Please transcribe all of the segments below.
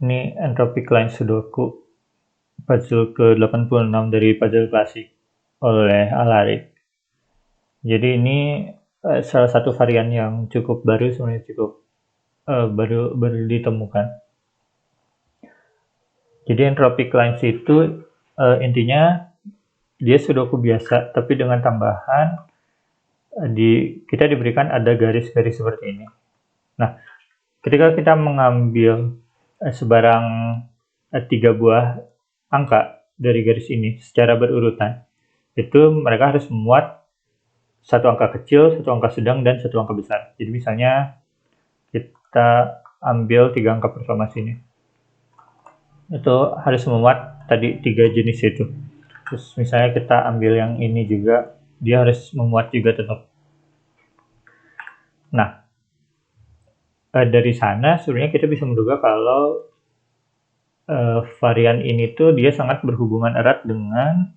Ini entropy line Sudoku puzzle ke-86 dari puzzle klasik oleh Alaric. Jadi ini salah satu varian yang cukup baru, sebenarnya cukup baru ditemukan. Jadi entropy lines itu intinya dia Sudoku biasa, tapi dengan tambahan kita diberikan ada garis-garis seperti ini. Nah, ketika kita mengambil sebarang 3 buah angka dari garis ini secara berurutan, itu mereka harus memuat satu angka kecil, satu angka sedang, dan satu angka besar. Jadi misalnya kita ambil 3 angka pertama sini, itu harus memuat tadi 3 jenis itu. Terus misalnya kita ambil yang ini juga, dia harus memuat juga tetap. Nah, dari sana sebenarnya kita bisa menduga kalau varian ini tuh dia sangat berhubungan erat dengan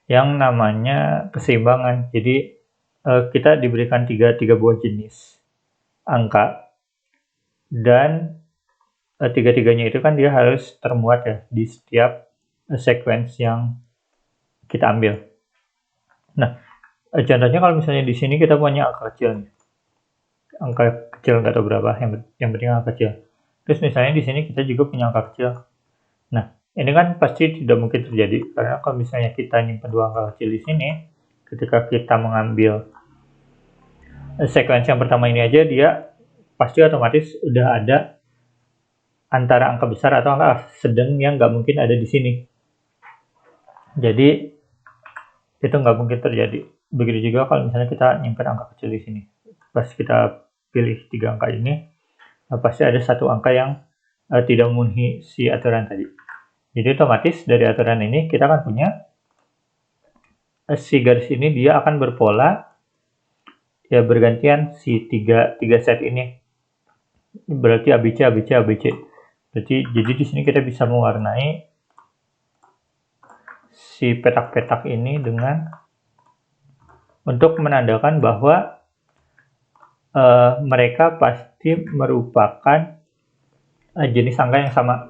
yang namanya keseimbangan. Jadi kita diberikan tiga buah jenis angka, dan tiga-tiganya itu kan dia harus termuat ya di setiap sequence yang kita ambil. Nah, contohnya kalau misalnya di sini kita punya angka kecil nih. Angka kecil nggak tahu berapa, yang penting angka kecil. Terus misalnya di sini kita juga punya angka kecil. Nah, ini kan pasti tidak mungkin terjadi, karena kalau misalnya kita nyimpan 2 angka kecil di sini, ketika kita mengambil sequence yang pertama ini aja, dia pasti otomatis udah ada antara angka besar atau angka sedang yang nggak mungkin ada di sini. Jadi itu nggak mungkin terjadi. Begitu juga kalau misalnya kita nyimpan angka kecil di sini. Pas kita pilih 3 angka ini, pasti ada satu angka yang tidak memenuhi si aturan tadi. Jadi otomatis dari aturan ini kita akan punya si garis ini dia akan berpola ya bergantian si tiga set ini. Berarti ABC, ABC, ABC. Jadi di sini kita bisa mewarnai si petak-petak ini dengan untuk menandakan bahwa mereka pasti merupakan jenis angka yang sama.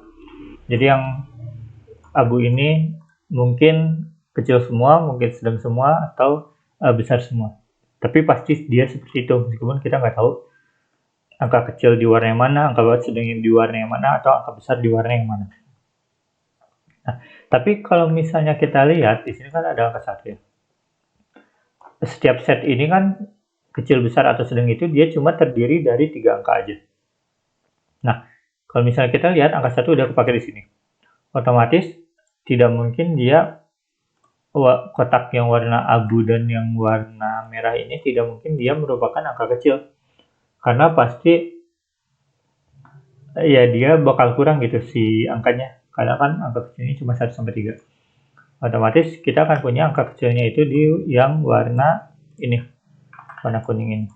Jadi yang abu ini mungkin kecil semua, mungkin sedang semua, atau besar semua. Tapi pasti dia seperti itu, meskipun kita nggak tahu angka kecil di warna yang mana, angka sedang di warna yang mana, atau angka besar di warna yang mana. Nah, tapi kalau misalnya kita lihat, di sini kan ada angka 1 ya. Setiap set ini kan kecil, besar, atau sedang itu dia cuma terdiri dari 3 angka aja. Nah, kalau misalnya kita lihat angka 1 udah kepake di sini. Otomatis tidak mungkin dia kotak yang warna abu dan yang warna merah ini tidak mungkin dia merupakan angka kecil. Karena pasti ya dia bakal kurang gitu si angkanya. Karena kan angka kecilnya cuma 1 sampai 3. Otomatis kita akan punya angka kecilnya itu di yang warna ini, warna kuning ini.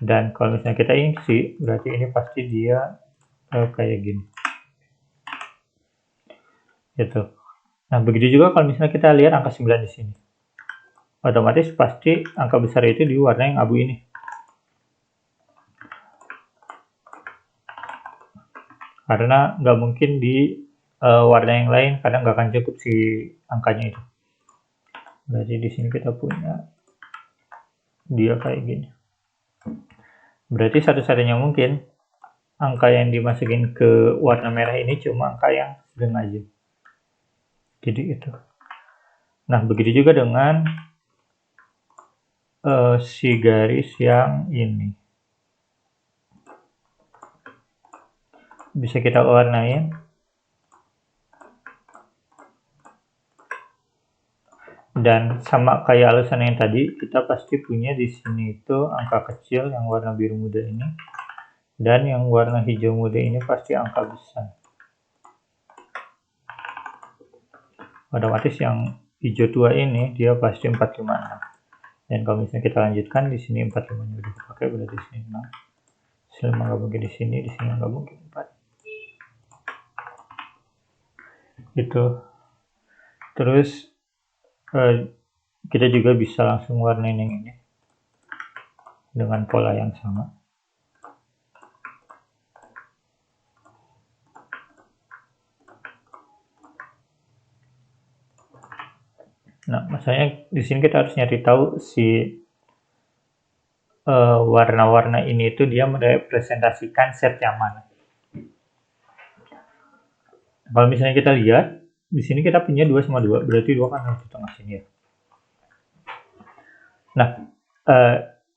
Dan kalau misalnya kita isi, berarti ini pasti dia kayak gini. Gitu. Nah, begitu juga kalau misalnya kita lihat angka 9 di sini. Otomatis pasti angka besar itu di warna yang abu ini. Karena nggak mungkin di warna yang lain, karena nggak akan cukup si angkanya itu. Berarti di sini kita punya dia kayak gini. Berarti satu-satunya mungkin angka yang dimasukin ke warna merah ini cuma angka yang sedang aja. Jadi itu. Nah, begitu juga dengan si garis yang ini. Bisa kita warnain. Dan sama kayak alasan yang tadi, kita pasti punya di sini itu angka kecil yang warna biru muda ini. Dan yang warna hijau muda ini pasti angka besar. Otomatis yang hijau tua ini dia pasti 456. Dan kalau misalnya kita lanjutkan di sini 45 udah dipakai, berarti di sini 6. 5 nggak mungkin di sini nggak mungkin 4. Gitu. Terus kita juga bisa langsung warnain yang ini dengan pola yang sama. Nah, maksudnya di sini kita harus nyari tahu si warna-warna ini itu dia merepresentasikan set yang mana. Kalau misalnya kita lihat, di sini kita punya 2 sama 2, berarti 2 kan harus di tengah sini ya. Nah,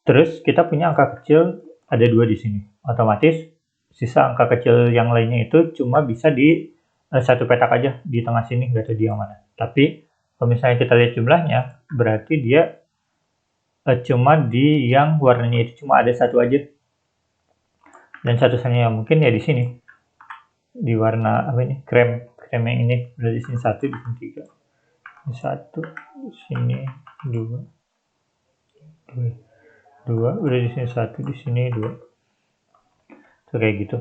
terus kita punya angka kecil ada 2 di sini. Otomatis sisa angka kecil yang lainnya itu cuma bisa di satu petak aja di tengah sini, nggak tahu di yang mana. Tapi kalau misalnya kita lihat jumlahnya, berarti dia cuma di yang warnanya itu cuma ada satu aja. Dan satu-satunya yang mungkin ya di sini. Di warna apa ini? Krem yang ini. Berarti di sini 1, di sini 3. Di 1, di sini 2. 2, udah di sini 1, di sini 2. Itu kayak gitu.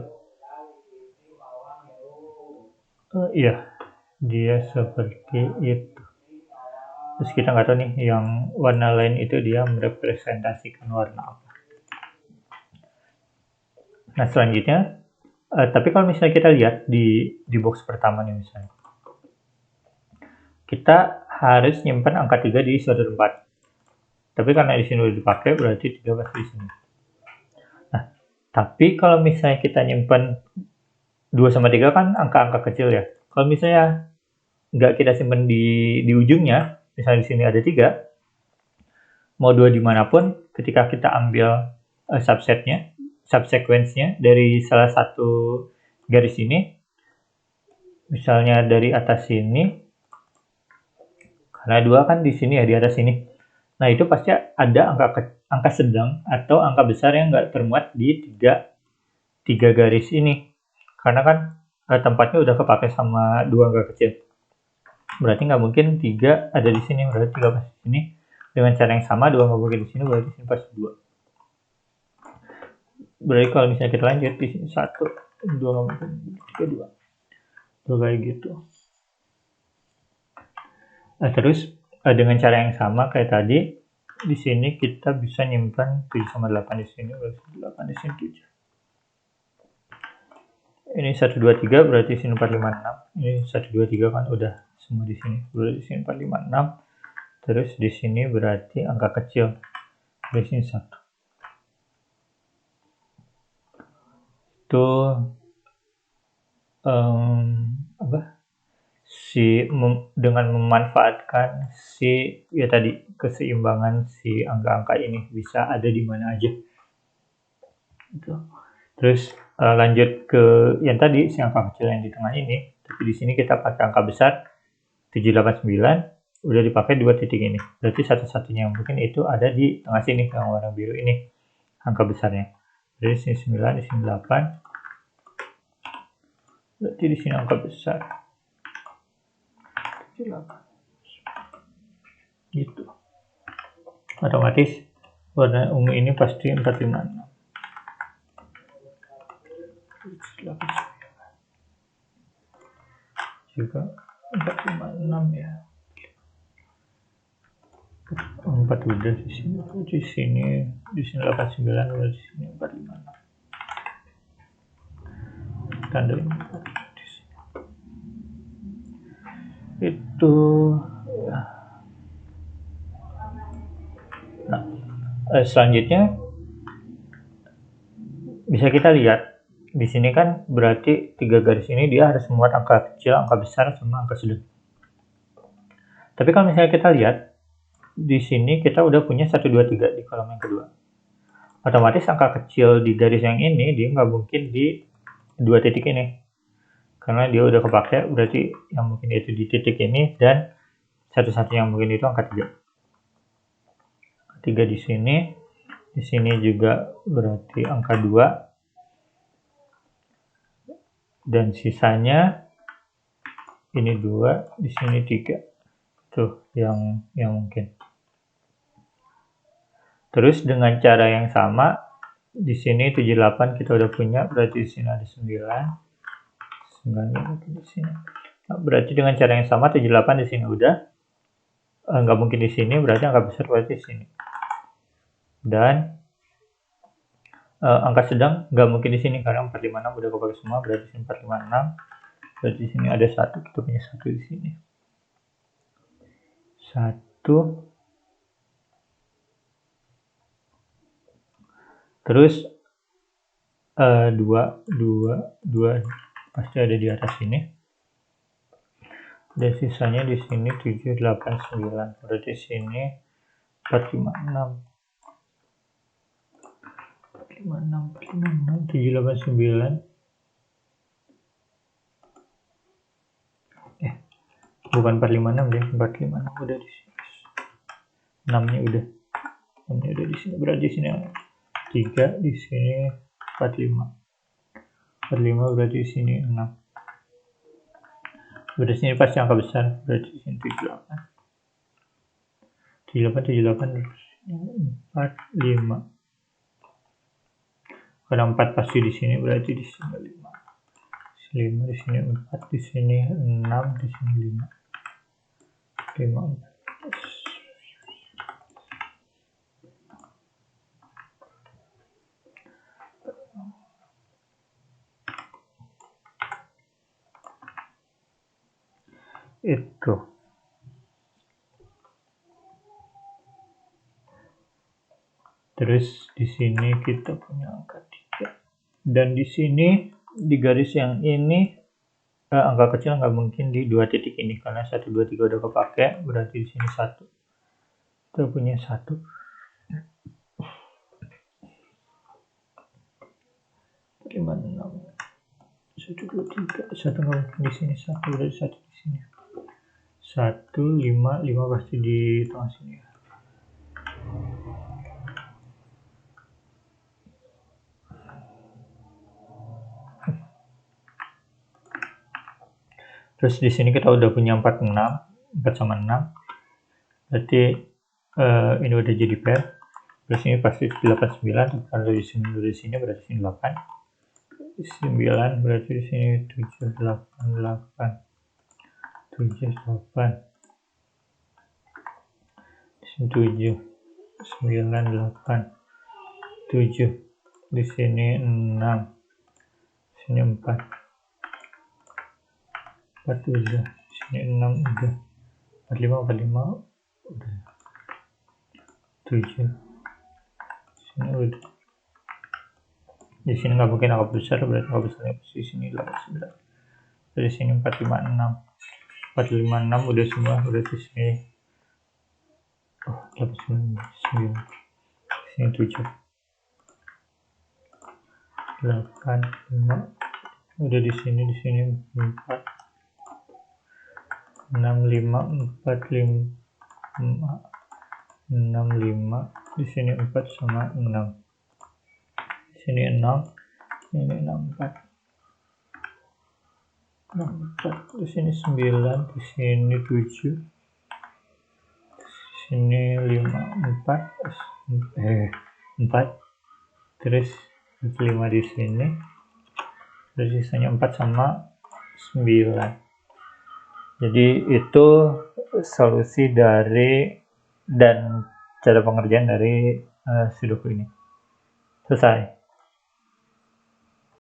Iya, dia seperti itu. Terus kita nggak tahu nih yang warna lain itu dia merepresentasikan warna apa. Nah selanjutnya, tapi kalau misalnya kita lihat di box pertama nih misalnya, kita harus nyimpan angka 3 di suatu tempat. Tapi karena di sini udah dipakai, berarti 3 pasti di sini. Nah, tapi kalau misalnya kita nyimpan 2 sama 3 kan angka-angka kecil ya. Kalau misalnya nggak kita simpan di ujungnya, misalnya di sini ada 3, mau 2 dimanapun, ketika kita ambil subsetnya, subsequence-nya dari salah satu garis ini, misalnya dari atas sini, karena 2 kan di sini ya, di atas sini. Nah, itu pasti ada angka sedang atau angka besar yang nggak termuat di tiga garis ini. Karena kan tempatnya udah kepake sama 2 angka kecil. Berarti nggak mungkin 3 ada di sini, berarti 3 pasti di sini. Dengan cara yang sama, 2 nggak mungkin di sini, berarti di sini pasti 2. Berarti kalau misalnya kita lanjut, di sini 1, 2 nggak mungkin, 3, 2. Tuh kayak gitu. Nah, terus dengan cara yang sama kayak tadi, di sini kita bisa nyimpan 7 sama 8 di sini, berarti 8 di sini 7. Ini 1, 2, 3, berarti di sini 4, 5, 6. Ini 1, 2, 3 kan udah semua di sini. Berarti di sini 4, 5, 6. Terus di sini berarti angka kecil. Di sini 1. Itu dengan memanfaatkan ya tadi keseimbangan si angka-angka ini bisa ada di mana aja. Gitu. Terus lanjut ke yang tadi si angka kecil yang di tengah ini, tapi di sini kita pakai angka besar 789, udah dipakai 2 titik ini. Berarti satu-satunya yang mungkin itu ada di tengah sini yang warna biru ini angka besarnya. Jadi di sini 9, di sini 8. Berarti di sini angka besar 8. Gitu. Otomatis warna ungu ini pasti 456. Juga 456 ya. 4 udah di sini 89, di sini 456. Tanda ini di sini. Itu ya. Nah, selanjutnya bisa kita lihat di sini kan berarti 3 garis ini dia harus muat angka kecil, angka besar, sama angka sedang. Tapi kalau misalnya kita lihat di sini kita udah punya 1, 2, 3 di kolom yang kedua. Otomatis angka kecil di garis yang ini dia nggak mungkin di 2 titik ini. Karena dia udah kepake, berarti yang mungkin itu di titik ini, dan satu-satunya yang mungkin itu angka 3. 3 di sini juga berarti angka 2. Dan sisanya ini 2, di sini 3. Tuh yang mungkin. Terus dengan cara yang sama, di sini 78 kita udah punya, berarti di sini ada 9 di sini. Nah, berarti dengan cara yang sama 78 di sini udah, nggak mungkin di sini, berarti angka besar berarti di sini. Dan angka sedang nggak mungkin di sini karena 456 udah kepake semua, berarti di sini 456. Berarti di sini ada 1, kita punya 1 di sini. 1, terus 2 pasti ada di atas sini, dan sisanya di sini 7, 8, 9, berarti sini 4, 5, 6, 7, 8, 9, bukan 4, 5, 6 deh, 4, 5, 6 udah di sini, 6 nya udah di sini, berarti sini 3, di sini 4, 5, berarti di sini 6, berarti sini pasti angka besar, berarti di sini 78, 4, 5, karena 4 pasti di sini, berarti di sini 5, di sini 4, di sini 6, di sini 5, 4. Itu. Terus di sini kita punya angka 3. Dan di sini di garis yang ini angka kecil nggak mungkin di 2 titik ini karena 1, 2, 3 udah kepake, berarti di sini 1. Kita punya 1. 5, 6. 1, 2, 3. 1 nggak mungkin di sini, 1 berarti 1 di sini. 1, 5 pasti di tengah sini ya. Terus di sini kita udah punya 4 sama 6. Berarti ini udah jadi pair. Terus ini pasti 8, 9. Kalau di sini berarti sini 8. 9 berarti di sini 7, 8, 7, 8. Di sini 7, 9, 8, 7. Di sini 6. Di sini 4. 4 udah. Di sini 6 udah. 45 udah. 7. Di sini udah. Di sini nggak mungkin angka besar, berarti angka besarnya di sini 8, 9. Dari sini 4, 5, 6. 4, 5, 6 udah semua, udah di sini. 8, 9. Di sini 7. 8, 5. Udah di sini 4. 6, 5, 4, 5. 6, 5. Di sini 4 sama 6. Di sini 6. Ini 6, 4. 4. Di sini 9. Di sini 7. Di sini 5, 4. Terus 5 di sini. Terus sisanya 4 sama 9. Jadi itu solusi dari dan cara pengerjaan dari Sudoku ini. Selesai.